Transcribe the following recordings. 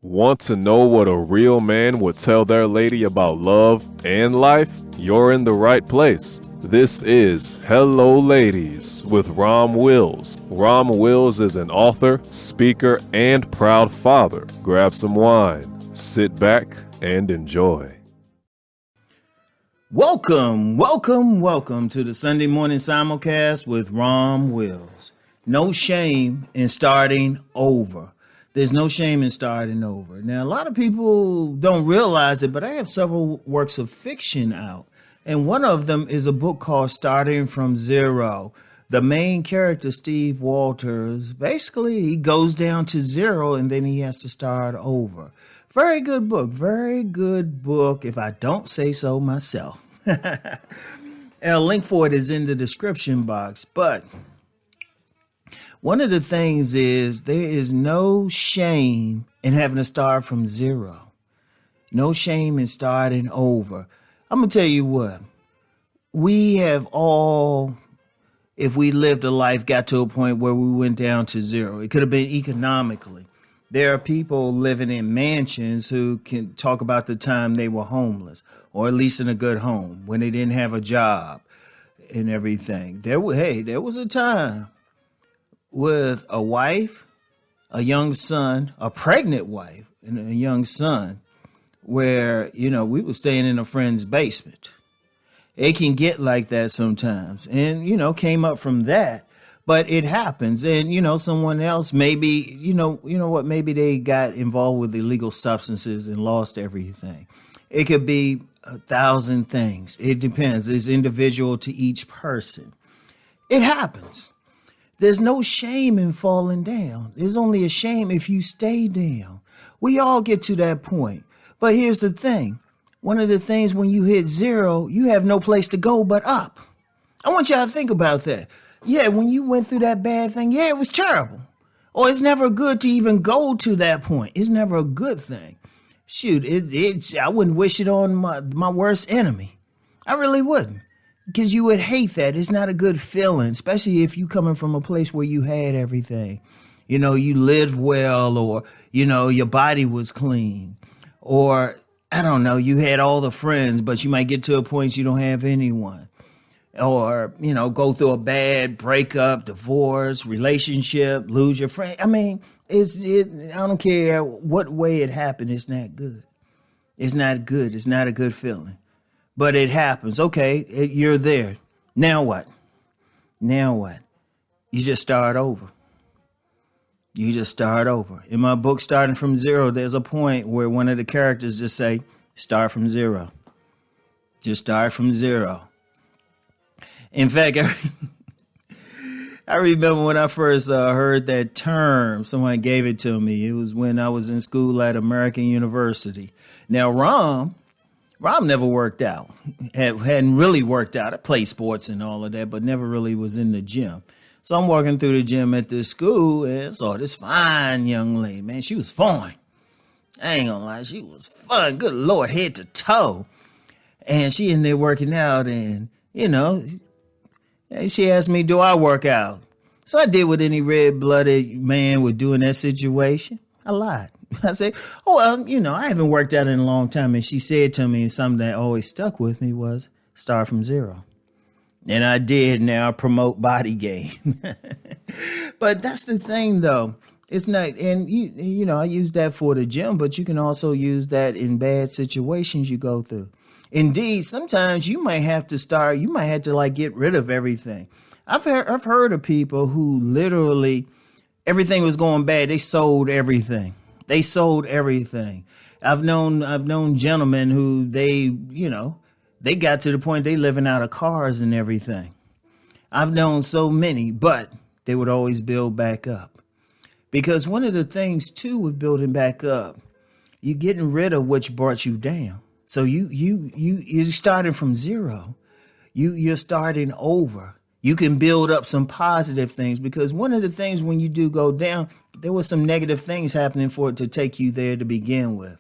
Want to know what a real man would tell their lady about love and life? You're in the right place. This is Hello Ladies with Rom Wills. Rom Wills is an author, speaker, and proud father. Grab some wine, sit back, and enjoy. Welcome to the Sunday morning simulcast with Rom Wills. No shame in starting over. There's no shame in starting over. Now, a lot of people don't realize it, but I have several works of fiction out. And one of them is a book called Starting from Zero. The main character, Steve Walters, basically he goes down to zero and then he has to start over. Very good book, if I don't say so myself. And a link for it is in the description box. But one of the things is there is no shame in having to start from zero. No shame in starting over. I'm going to tell you what. We have all, if we lived a life, got to a point where we went down to zero. It could have been economically. There are people living in mansions who can talk about the time they were homeless, or at least in a good home, when they didn't have a job and everything. There was a time with a wife, a young son, a pregnant wife, and a young son, where, we were staying in a friend's basement. It can get like that sometimes. And, came up from that. But it happens. And, someone else, maybe, maybe they got involved with illegal substances and lost everything. It could be 1,000 things. It depends. It's individual to each person. It happens. There's no shame in falling down. There's only a shame if you stay down. We all get to that point. But here's the thing. One of the things when you hit zero, you have no place to go but up. I want y'all to think about that. Yeah, when you went through that bad thing, it was terrible. Or it's never good to even go to that point. It's never a good thing. Shoot, I wouldn't wish it on my worst enemy. I really wouldn't. Because you would hate that. It's not a good feeling, especially if you coming from a place where you had everything. You lived well, or, your body was clean. Or, I don't know, you had all the friends, but you might get to a point you don't have anyone. Or, go through a bad breakup, divorce, relationship, lose your friend. I mean, I don't care what way it happened. It's not good. It's not good. It's not a good feeling. But it happens. Okay, you're there. Now what? You just start over. In my book, Starting from Zero, there's a point where one of the characters just say, start from zero. Just start from zero. In fact, I remember when I first heard that term, someone gave it to me. It was when I was in school at American University. Now, Rom never worked out. Hadn't really worked out. I played sports and all of that, but never really was in the gym. So I'm walking through the gym at this school and saw this fine young lady. Man, she was fine. I ain't gonna lie, she was fun. Good Lord, head to toe. And she in there working out and, she asked me, do I work out? So I did what any red-blooded man would do in that situation. I lied. I said, I haven't worked out in a long time. And she said to me, something that always stuck with me was, start from zero. And I did. Now I promote body gain. But that's the thing, though. It's not, and I use that for the gym, but you can also use that in bad situations you go through. Indeed, sometimes you might have to get rid of everything. I've heard of people who literally, everything was going bad. They sold everything. I've known gentlemen who they got to the point they living out of cars and everything. I've known so many, but they would always build back up. Because one of the things too with building back up, you're getting rid of what brought you down. So you're starting from zero. You're starting over. You can build up some positive things, because one of the things when you do go down, there was some negative things happening for it to take you there to begin with.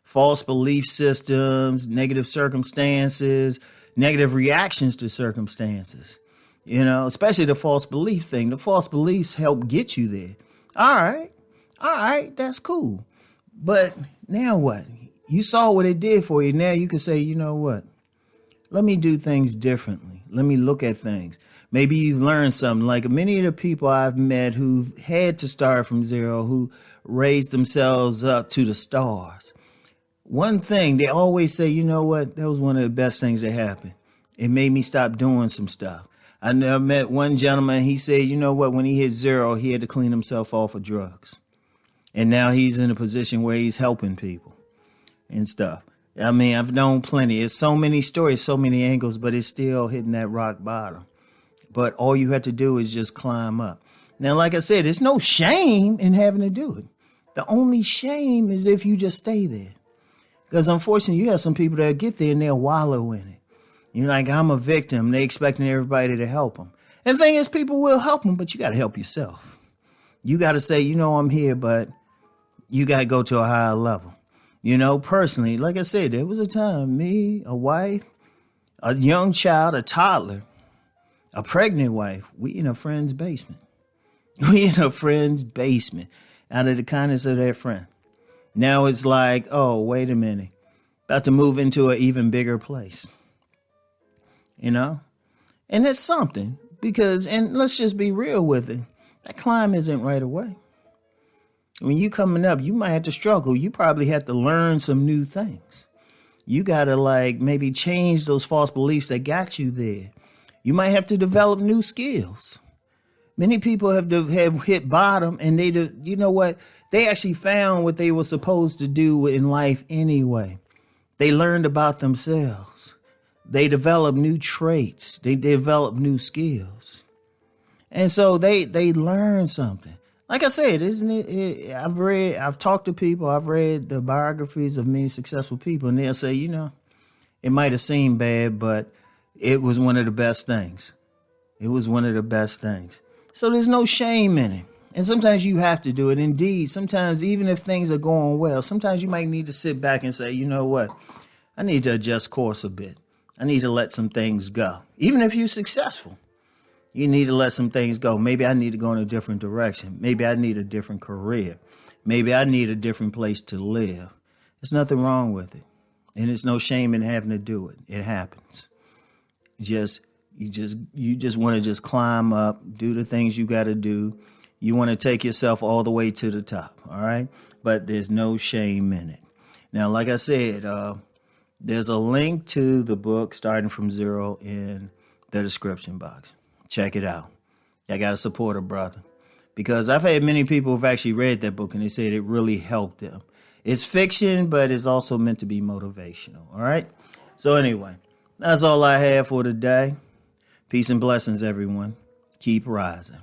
False belief systems, negative circumstances, negative reactions to circumstances. Especially the false belief thing. The false beliefs help get you there. All right, that's cool. But now what? You saw what it did for you. Now you can say, you know what? Let me do things differently. Let me look at things. Maybe you've learned something. Like many of the people I've met who've had to start from zero, who raised themselves up to the stars. One thing, they always say, you know what? That was one of the best things that happened. It made me stop doing some stuff. I met one gentleman, he said, you know what? When he hit zero, he had to clean himself off of drugs. And now he's in a position where he's helping people and stuff. I mean, I've known plenty. It's so many stories, so many angles, but it's still hitting that rock bottom. But all you have to do is just climb up. Now, like I said, there's no shame in having to do it. The only shame is if you just stay there. Because unfortunately, you have some people that get there and they'll wallow in it. You're like, I'm a victim. They expecting everybody to help them. And the thing is, people will help them, but you got to help yourself. You got to say, you know, I'm here, but you got to go to a higher level. You know, personally, like I said, there was a time, me, a wife, a young child, a toddler, a pregnant wife, we in a friend's basement. We in a friend's basement out of the kindness of their friend. Now it's like, oh, wait a minute. About to move into an even bigger place. You know? And it's something because, and let's just be real with it. That climb isn't right away. When you coming up, you might have to struggle. You probably have to learn some new things. You got to like maybe change those false beliefs that got you there. You might have to develop new skills. Many people have hit bottom and you know what? They actually found what they were supposed to do in life anyway. They learned about themselves. They developed new traits. They developed new skills. And so they learned something. Like I said, isn't it? I've talked to people, I've read the biographies of many successful people, and they'll say, you know, it might have seemed bad, but it was one of the best things. It was one of the best things. So there's no shame in it. And sometimes you have to do it. Indeed, sometimes even if things are going well, sometimes you might need to sit back and say, you know what? I need to adjust course a bit. I need to let some things go. Even if you're successful. You need to let some things go. Maybe I need to go in a different direction. Maybe I need a different career. Maybe I need a different place to live. There's nothing wrong with it. And there's no shame in having to do it. It happens. You just want to just climb up, do the things you got to do. You want to take yourself all the way to the top. All right. But there's no shame in it. Now, like I said, there's a link to the book Starting from Zero in the description box. Check it out. I got to support a brother because I've had many people who've actually read that book and they said it really helped them. It's fiction, but it's also meant to be motivational. All right. So anyway, that's all I have for today. Peace and blessings, everyone. Keep rising.